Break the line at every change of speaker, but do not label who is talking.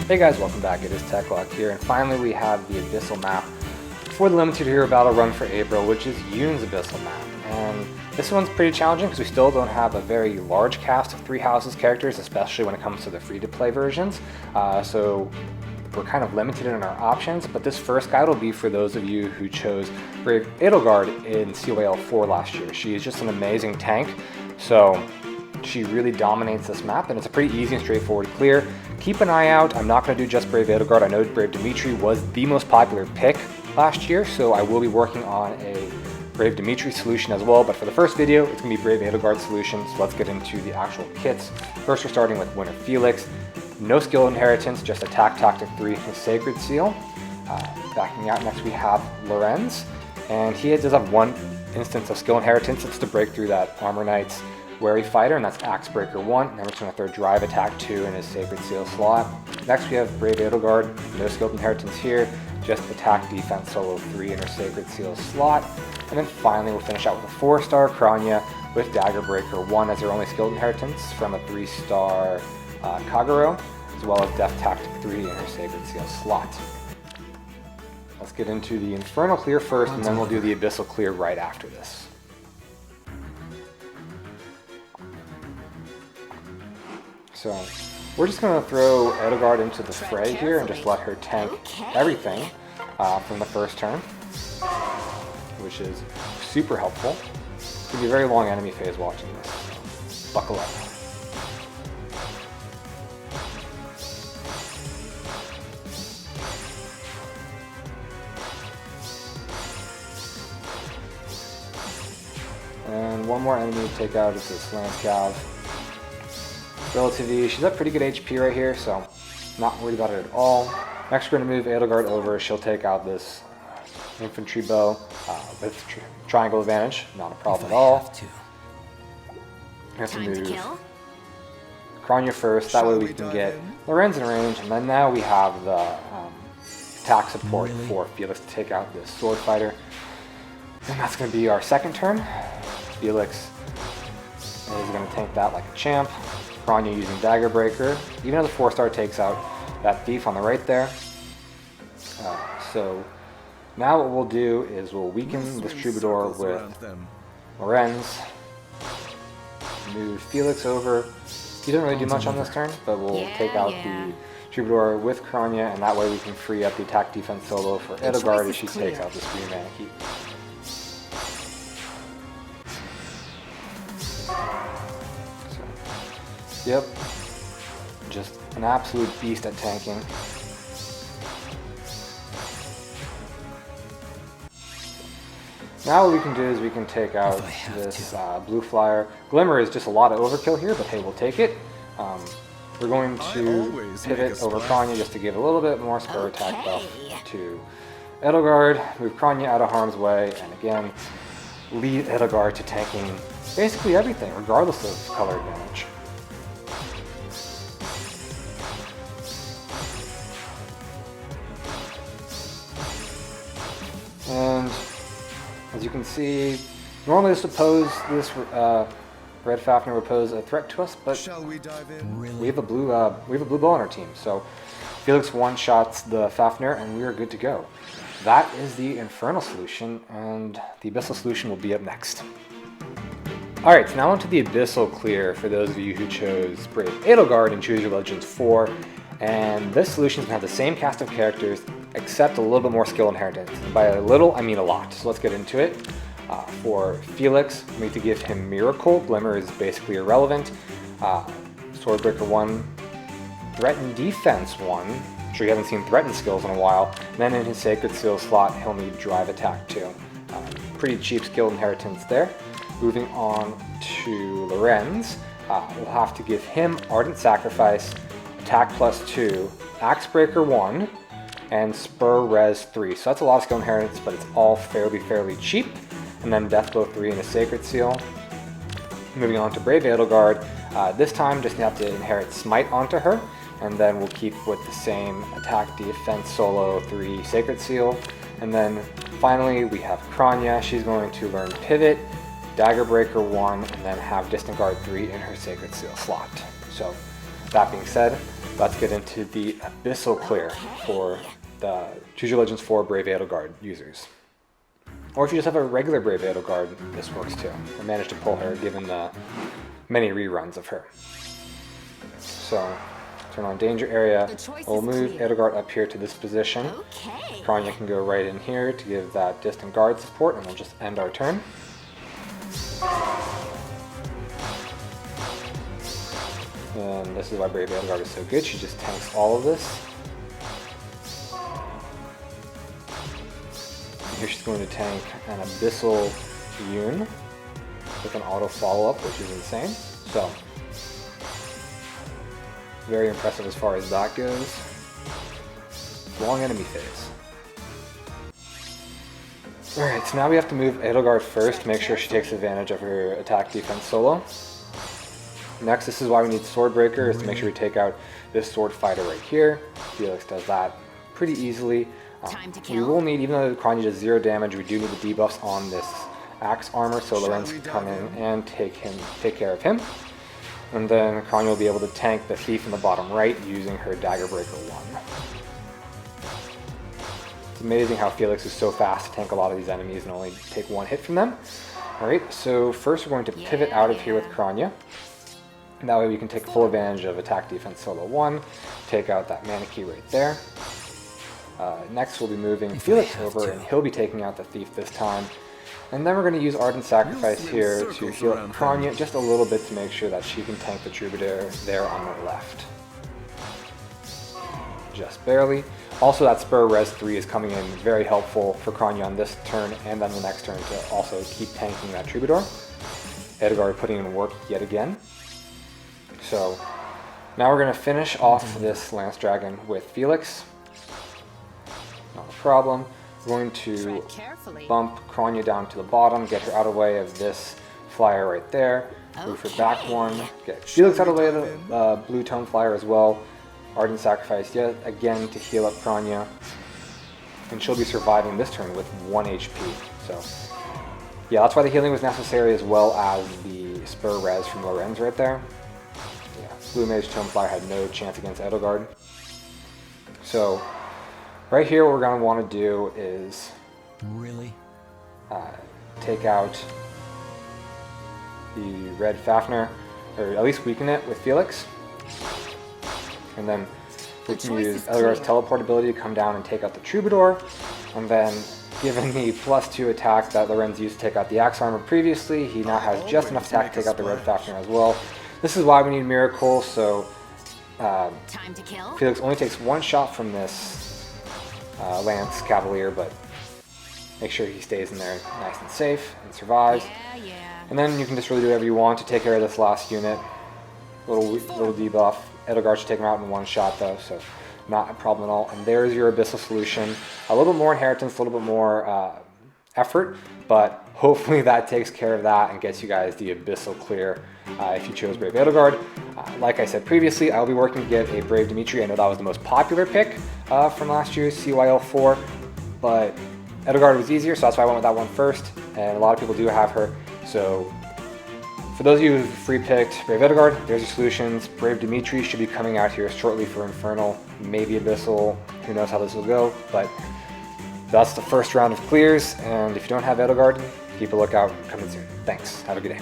Hey guys, welcome back. It is TechLock here, and finally we have the Abyssal map for the Limited Hero Battle run for April, which is Yune's Abyssal map. And this one's pretty challenging because we still don't have a very large cast of 3 houses characters, especially when it comes to the free-to-play versions. So we're kind of limited in our options, but this first guide will be for those of you who chose Brave Edelgard in CYL4 last year. She is just an amazing tank, so she really dominates this map, and it's a pretty easy and straightforward clear. Keep an eye out. I'm not going to do just Brave Edelgard. I know Brave Dimitri was the most popular pick last year, so I will be working on a Brave Dimitri solution as well, but for the first video, it's going to be Brave Edelgard solution, so let's get into the actual kits. First, we're starting with winner Felix. No skill inheritance, just Atk Tactic 3, his Sacred Seal. Backing out next we have Lorenz, and he does have one instance of skill inheritance. It's to break through that Armor Knight's Wary Fighter, and that's Axe Breaker 1. And we're just going to throw Drive Attack 2 in his Sacred Seal slot. Next we have Brave Edelgard, no skilled inheritance here, just Attack Defense Solo 3 in her Sacred Seal slot. And then finally we'll finish out with a 4-star Kronya with Daggerbreaker 1 as her only skilled inheritance from a 3-star Kagero, as well as Death Tactic 3 in her Sacred Seal slot. Let's get into the Infernal clear first, and then we'll do the Abyssal clear right after this. So we're just going to throw Edelgard into the fray here and just let her tank everything from the first turn, which is super helpful. It's going to be a very long enemy phase watching this. Buckle up. And one more enemy to take out is this Lance Cav. Relatively, she's at pretty good HP right here, so not worried about it at all. Next, we're going to move Edelgard over. She'll take out this infantry bow with triangle advantage. Not a problem at all. We have to move Kronya first. That way we can get Lorenz in range, and then now we have the attack support for Felix to take out this sword fighter. And that's going to be our second turn. Felix is going to tank that like a champ. Kronya using Daggerbreaker, even as a 4-star takes out that thief on the right there. So now what we'll do is we'll weaken this Troubadour with Lorenz, move Felix over. He doesn't really do much on this turn, but we'll take out the Troubadour with Kronya, and that way we can free up the attack defense solo for Edelgard as she takes out this 3-mana keep. Yep, just an absolute beast at tanking. Now what we can do is we can take out this blue flyer. Glimmer is just a lot of overkill here, but hey, we'll take it. We're going to pivot over Kronya just to give a little bit more spur attack buff to Edelgard, move Kronya out of harm's way, and again, lead Edelgard to tanking basically everything, regardless of color advantage. And as you can see, normally this red Fafnir would pose a threat to us, but we have a blue bow on our team. So Felix one-shots the Fafnir, and we are good to go. That is the Infernal solution, and the Abyssal solution will be up next. All right, so now onto the Abyssal clear for those of you who chose Brave Edelgard in Choose Your Legends 4. And this solution is going to have the same cast of characters, except a little bit more skill inheritance. And by a little, I mean a lot. So let's get into it. For Felix, we need to give him Miracle. Glimmer is basically irrelevant. Swordbreaker 1, Threaten Defense 1. I'm sure you haven't seen Threaten skills in a while. And then in his Sacred Seal slot, he'll need Drive Attack 2. Pretty cheap skill inheritance there. Moving on to Lorenz, we'll have to give him Ardent Sacrifice, Attack +2, Axe Breaker 1, and Spur Res 3. So that's a lot of skill inheritance, but it's all fairly cheap. And then Deathblow 3 in a Sacred Seal. Moving on to Brave Edelgard, this time just have to inherit Smite onto her, and then we'll keep with the same Attack Defense Solo 3 Sacred Seal. And then finally we have Kronya. She's going to learn Pivot, Daggerbreaker 1, and then have Distant Guard 3 in her Sacred Seal slot. So That being said, let's get into the Abyssal clear for the Choose Your Legends 4 Brave Edelgard users. Or if you just have a regular Brave Edelgard, this works too. I managed to pull her given the many reruns of her. So, turn on Danger Area. We'll move Edelgard up here to this position. Kronya can go right in here to give that distant guard support, and we'll just end our turn. And this is why Brave Edelgard is so good. She just tanks all of this. And here she's going to tank an Abyssal Yune with an auto follow-up, which is insane. So, very impressive as far as that goes. Long enemy phase. Alright, so now we have to move Edelgard first to make sure she takes advantage of her attack defense solo. Next, this is why we need Sword Breaker, is to make sure we take out this sword fighter right here. Felix does that pretty easily. We will need, even though Kronya does 0 damage, we do need the debuffs on this axe armor, so Lorenz can come in and take care of him. And then Kronya will be able to tank the thief in the bottom right using her daggerbreaker 1. It's amazing how Felix is so fast to tank a lot of these enemies and only take 1 hit from them. Alright, so first we're going to pivot out of here with Kronya. That way we can take full advantage of attack defense solo 1, take out that mana key right there. Next we'll be moving Felix over, and he'll be taking out the thief this time. And then we're going to use Ardent Sacrifice here to heal up Kronya just a little bit to make sure that she can tank the Troubadour there on the left. Just barely. Also, that Spur Res 3 is coming in very helpful for Kronya on this turn and then the next turn to also keep tanking that Troubadour. Edelgard putting in work yet again. So now we're going to finish off this Lance Dragon with Felix. Not a problem. We're going to bump Kronya down to the bottom, get her out of the way of this flyer right there, move her back 1, get Felix out of the way of the blue tone flyer as well. Ardent Sacrifice yet again to heal up Kronya, and she'll be surviving this turn with 1 HP. So yeah, that's why the healing was necessary, as well as the Spur Res from Lorenz right there. Yeah, Blue Mage Tome Flyer had no chance against Edelgard. So right here, what we're going to want to do is take out the red Fafnir, or at least weaken it with Felix. And then we can use Edelgard's teleport ability to come down and take out the Troubadour. And then, given the +2 attack that Lorenz used to take out the axe armor previously, he now has just enough attack to take out the red Fafnir as well. This is why we need Miracle, so Felix only takes 1 shot from this Lance Cavalier, but make sure he stays in there nice and safe and survives. And then you can just really do whatever you want to take care of this last unit. Little debuff. Edelgard should take him out in 1 shot though, so not a problem at all. And there's your Abyssal solution. A little bit more inheritance, a little bit more effort, but hopefully that takes care of that and gets you guys the Abyssal clear if you chose Brave Edelgard. Like I said previously, I'll be working to get a Brave Dimitri. I know that was the most popular pick from last year's CYL4, but Edelgard was easier, so that's why I went with that one first, and a lot of people do have her. So for those of you who free-picked Brave Edelgard, there's your solutions. Brave Dimitri should be coming out here shortly for Infernal, maybe Abyssal, who knows how this will go, but that's the first round of clears, and if you don't have Edelgard, keep a lookout, coming soon. Thanks, have a good day.